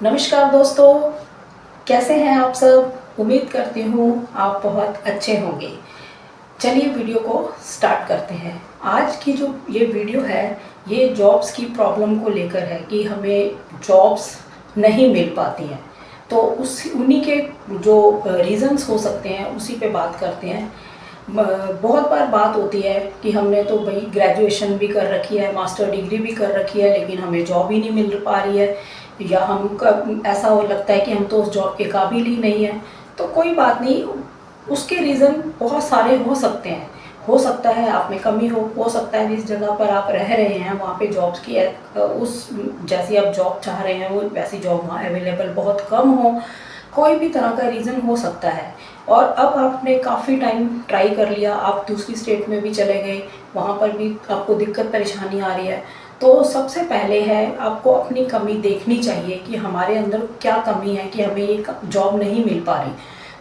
नमस्कार दोस्तों, कैसे हैं आप सब। उम्मीद करती हूँ आप बहुत अच्छे होंगे। चलिए वीडियो को स्टार्ट करते हैं। आज की जो ये वीडियो है ये जॉब्स की प्रॉब्लम को लेकर है कि हमें जॉब्स नहीं मिल पाती हैं। तो उन्हीं के जो रीज़न्स हो सकते हैं उसी पे बात करते हैं। बहुत बार बात होती है कि हमने तो भाई ग्रेजुएशन भी कर रखी है, मास्टर डिग्री भी कर रखी है, लेकिन हमें जॉब ही नहीं मिल पा रही है, या ऐसा हो लगता है कि हम तो उस जॉब के काबिल ही नहीं हैं। तो कोई बात नहीं, उसके रीज़न बहुत सारे हो सकते हैं। हो सकता है आप में कमी हो सकता है जिस जगह पर आप रह रहे हैं वहाँ पे जॉब्स की उस जैसी आप जॉब चाह रहे हैं वो वैसी जॉब वहाँ अवेलेबल बहुत कम हो। कोई भी तरह का रीज़न हो सकता है। और अब आपने काफ़ी टाइम ट्राई कर लिया, आप दूसरी स्टेट में भी चले गए, वहाँ पर भी आपको दिक्कत परेशानी आ रही है। तो सबसे पहले है आपको अपनी कमी देखनी चाहिए कि हमारे अंदर क्या कमी है कि हमें ये जॉब नहीं मिल पा रही।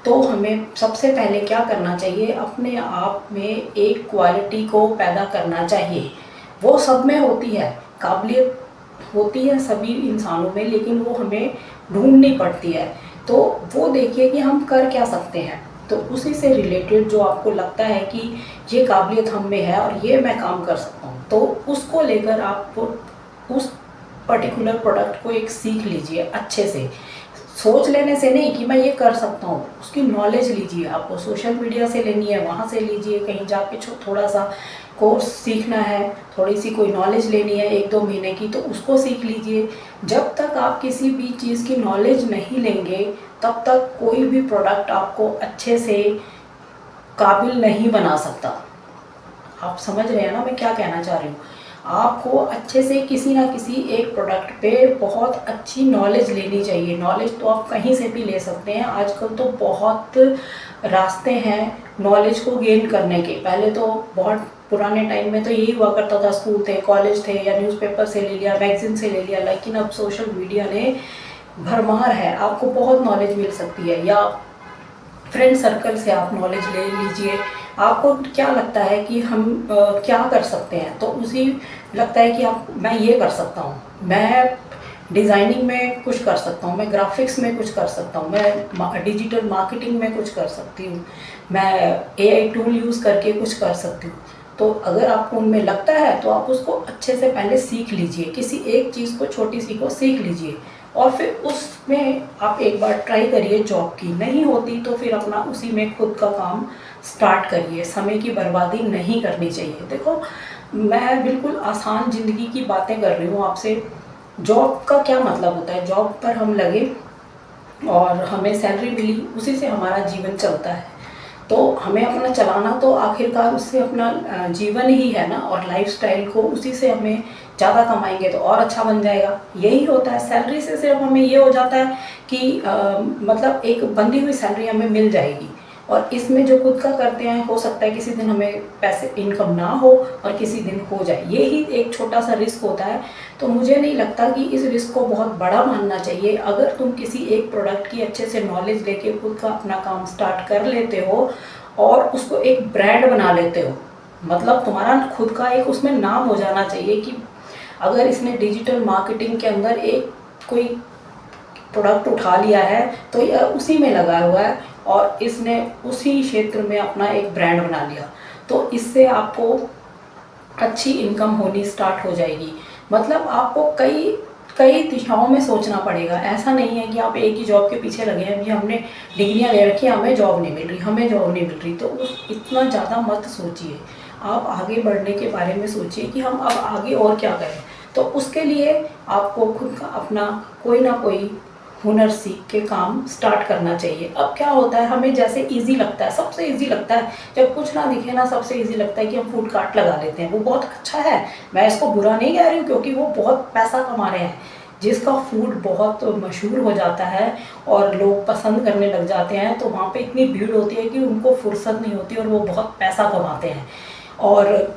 तो हमें सबसे पहले क्या करना चाहिए, अपने आप में एक क्वालिटी को पैदा करना चाहिए। वो सब में होती है, काबिलियत होती है सभी इंसानों में, लेकिन वो हमें ढूंढनी पड़ती है। तो वो देखिए कि हम कर क्या सकते हैं। तो उसी से रिलेटेड जो आपको लगता है कि ये काबिलियत हम में है और ये मैं काम कर सकता हूँ, तो उसको लेकर आप उस पर्टिकुलर प्रोडक्ट को एक सीख लीजिए अच्छे से। सोच लेने से नहीं कि मैं ये कर सकता हूँ, उसकी नॉलेज लीजिए। आपको सोशल मीडिया से लेनी है वहाँ से लीजिए, कहीं जाके थोड़ा सा कोर्स सीखना है, थोड़ी सी कोई नॉलेज लेनी है 1-2 महीने की, तो उसको सीख लीजिए। जब तक आप किसी भी चीज़ की नॉलेज नहीं लेंगे तब तक कोई भी प्रोडक्ट आपको अच्छे से काबिल नहीं बना सकता। आप समझ रहे हैं ना मैं क्या कहना चाह रही हूँ। आपको अच्छे से किसी ना किसी एक प्रोडक्ट पे बहुत अच्छी नॉलेज लेनी चाहिए। नॉलेज तो आप कहीं से भी ले सकते हैं, आजकल तो बहुत रास्ते हैं नॉलेज को गेन करने के। पहले तो बहुत पुराने टाइम में तो यही हुआ करता था, स्कूल थे, कॉलेज थे, या न्यूज़पेपर से ले लिया, मैगजीन से ले लिया। लेकिन अब सोशल मीडिया ने भरमार है, आपको बहुत नॉलेज मिल सकती है। या फ्रेंड सर्कल से आप नॉलेज ले लीजिए। आपको क्या लगता है कि हम क्या कर सकते हैं, तो उसी लगता है कि आप मैं ये कर सकता हूँ, मैं डिज़ाइनिंग में कुछ कर सकता हूँ, मैं ग्राफिक्स में कुछ कर सकता हूँ, मैं डिजिटल मार्केटिंग में कुछ कर सकती हूँ, मैं एआई टूल यूज़ करके कुछ कर सकती हूँ। तो अगर आपको उनमें लगता है तो आप उसको अच्छे से पहले सीख लीजिए, किसी एक चीज़ को छोटी सी को सीख लीजिए, और फिर उसमें आप एक बार ट्राई करिए। जॉब की नहीं होती तो फिर अपना उसी में खुद का काम स्टार्ट करिए। समय की बर्बादी नहीं करनी चाहिए। देखो, मैं बिल्कुल आसान ज़िंदगी की बातें कर रही हूँ आपसे। जॉब का क्या मतलब होता है, जॉब पर हम लगे और हमें सैलरी मिली, उसी से हमारा जीवन चलता है। तो हमें अपना चलाना तो आखिरकार उससे अपना जीवन ही है ना, और लाइफस्टाइल को उसी से हमें ज़्यादा कमाएंगे तो और अच्छा बन जाएगा। यही होता है, सैलरी से सिर्फ हमें ये हो जाता है कि मतलब एक बंधी हुई सैलरी हमें मिल जाएगी, और इसमें जो खुद का करते हैं हो सकता है किसी दिन हमें पैसे इनकम ना हो और किसी दिन हो जाए। ये ही एक छोटा सा रिस्क होता है। तो मुझे नहीं लगता कि इस रिस्क को बहुत बड़ा मानना चाहिए। अगर तुम किसी एक प्रोडक्ट की अच्छे से नॉलेज लेके खुद का अपना काम स्टार्ट कर लेते हो और उसको एक ब्रांड बना लेते हो, मतलब तुम्हारा खुद का एक उसमें नाम हो जाना चाहिए कि अगर इसने डिजिटल मार्केटिंग के अंदर एक कोई प्रोडक्ट उठा लिया है तो ये उसी में लगा हुआ है और इसने उसी क्षेत्र में अपना एक ब्रांड बना लिया, तो इससे आपको अच्छी इनकम होनी स्टार्ट हो जाएगी। मतलब आपको कई कई दिशाओं में सोचना पड़ेगा। ऐसा नहीं है कि आप एक ही जॉब के पीछे लगे हैं, अभी हमने डिग्रियां ले रखी हैं, हमें जॉब नहीं मिल रही, हमें जॉब नहीं मिल रही, तो उस इतना ज़्यादा मत सोचिए। आप आगे बढ़ने के बारे में सोचिए कि हम अब आगे और क्या करें। तो उसके लिए आपको खुद का अपना कोई ना कोई हुनर सीख के काम स्टार्ट करना चाहिए। अब क्या होता है, हमें जैसे इजी लगता है, सबसे इजी लगता है जब कुछ ना दिखे ना, सबसे इजी लगता है कि हम फूड कार्ट लगा लेते हैं। वो बहुत अच्छा है, मैं इसको बुरा नहीं कह रही हूँ, क्योंकि वो बहुत पैसा कमा रहे हैं। जिसका फूड बहुत मशहूर हो जाता है और लोग पसंद करने लग जाते हैं, तो वहाँ पे इतनी भीड़ होती है कि उनको फुर्सत नहीं होती और वो बहुत पैसा कमाते हैं। और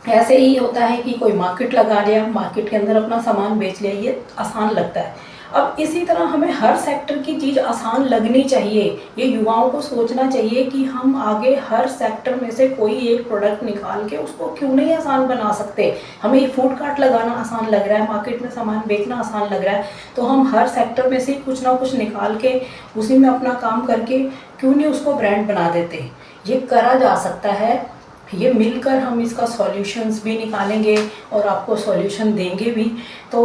ऐसे ही होता है कि कोई मार्केट लगा लिया, मार्केट के अंदर अपना सामान बेच लिया, ये आसान लगता है। अब इसी तरह हमें हर सेक्टर की चीज़ आसान लगनी चाहिए। ये युवाओं को सोचना चाहिए कि हम आगे हर सेक्टर में से कोई एक प्रोडक्ट निकाल के उसको क्यों नहीं आसान बना सकते। हमें फूड कार्ट लगाना आसान लग रहा है, मार्केट में सामान बेचना आसान लग रहा है, तो हम हर सेक्टर में से कुछ ना कुछ निकाल के उसी में अपना काम करके क्यों नहीं उसको ब्रांड बना देते। ये करा जा सकता है। ये मिलकर हम इसका सॉल्यूशंस भी निकालेंगे और आपको सॉल्यूशन देंगे भी। तो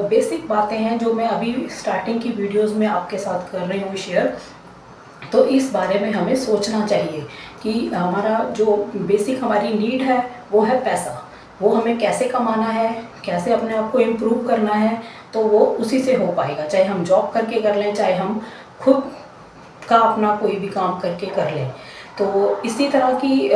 बेसिक बातें हैं जो मैं अभी स्टार्टिंग की वीडियोस में आपके साथ कर रही हूँ शेयर। तो इस बारे में हमें सोचना चाहिए कि हमारा जो बेसिक हमारी नीड है वो है पैसा। वो हमें कैसे कमाना है, कैसे अपने आप को इम्प्रूव करना है, तो वो उसी से हो पाएगा। चाहे हम जॉब करके कर लें, चाहे हम खुद का अपना कोई भी काम करके कर लें। तो इसी तरह की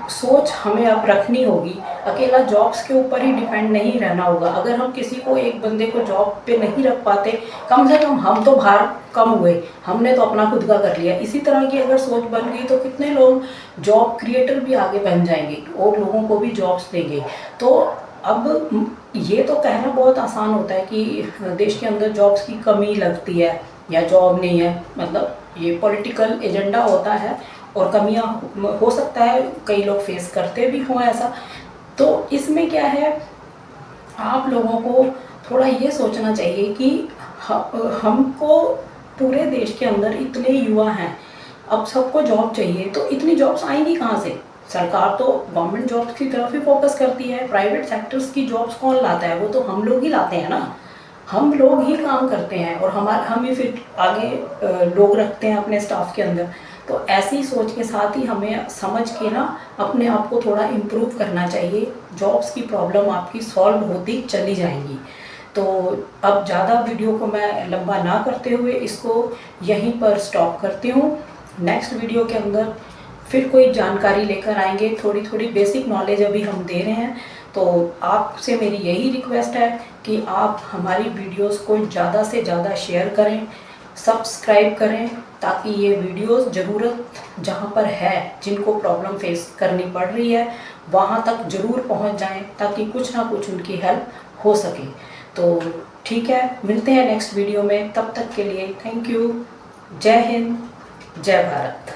सोच हमें अब रखनी होगी। अकेला जॉब्स के ऊपर ही डिपेंड नहीं रहना होगा। अगर हम किसी को, एक बंदे को जॉब पे नहीं रख पाते, कम से कम हम तो भार कम हुए, हमने तो अपना खुद का कर लिया। इसी तरह की अगर सोच बन गई तो कितने लोग जॉब क्रिएटर भी आगे बन जाएंगे और लोगों को भी जॉब्स देंगे। तो अब ये तो कहना बहुत आसान होता है कि देश के अंदर जॉब्स की कमी लगती है या जॉब नहीं है, मतलब ये पॉलिटिकल एजेंडा होता है और कमियां हो सकता है कई लोग फेस करते भी हों ऐसा। तो इसमें क्या है, आप लोगों को थोड़ा ये सोचना चाहिए कि हमको पूरे देश के अंदर इतने युवा हैं, अब सबको जॉब चाहिए, तो इतनी जॉब्स आएंगी कहाँ से। सरकार तो गवर्नमेंट जॉब्स की तरफ ही फोकस करती है, प्राइवेट सेक्टर्स की जॉब्स कौन लाता है, वो तो हम लोग ही लाते हैं ना। हम लोग ही काम करते हैं और हम ही फिर आगे लोग रखते हैं अपने स्टाफ के अंदर। तो ऐसी सोच के साथ ही हमें समझ के ना अपने आप को थोड़ा इम्प्रूव करना चाहिए। जॉब्स की प्रॉब्लम आपकी सॉल्व होती चली जाएंगी। तो अब ज़्यादा वीडियो को मैं लंबा ना करते हुए इसको यहीं पर स्टॉप करती हूँ। नेक्स्ट वीडियो के अंदर फिर कोई जानकारी लेकर आएंगे। थोड़ी थोड़ी बेसिक नॉलेज अभी हम दे रहे हैं। तो आपसे मेरी यही रिक्वेस्ट है कि आप हमारी वीडियोस को ज़्यादा से ज़्यादा शेयर करें, सब्सक्राइब करें, ताकि ये वीडियोस ज़रूरत जहाँ पर है, जिनको प्रॉब्लम फेस करनी पड़ रही है, वहाँ तक ज़रूर पहुँच जाएं, ताकि कुछ ना कुछ उनकी हेल्प हो सके। तो ठीक है, मिलते हैं नेक्स्ट वीडियो में। तब तक के लिए थैंक यू। जय हिंद, जय भारत।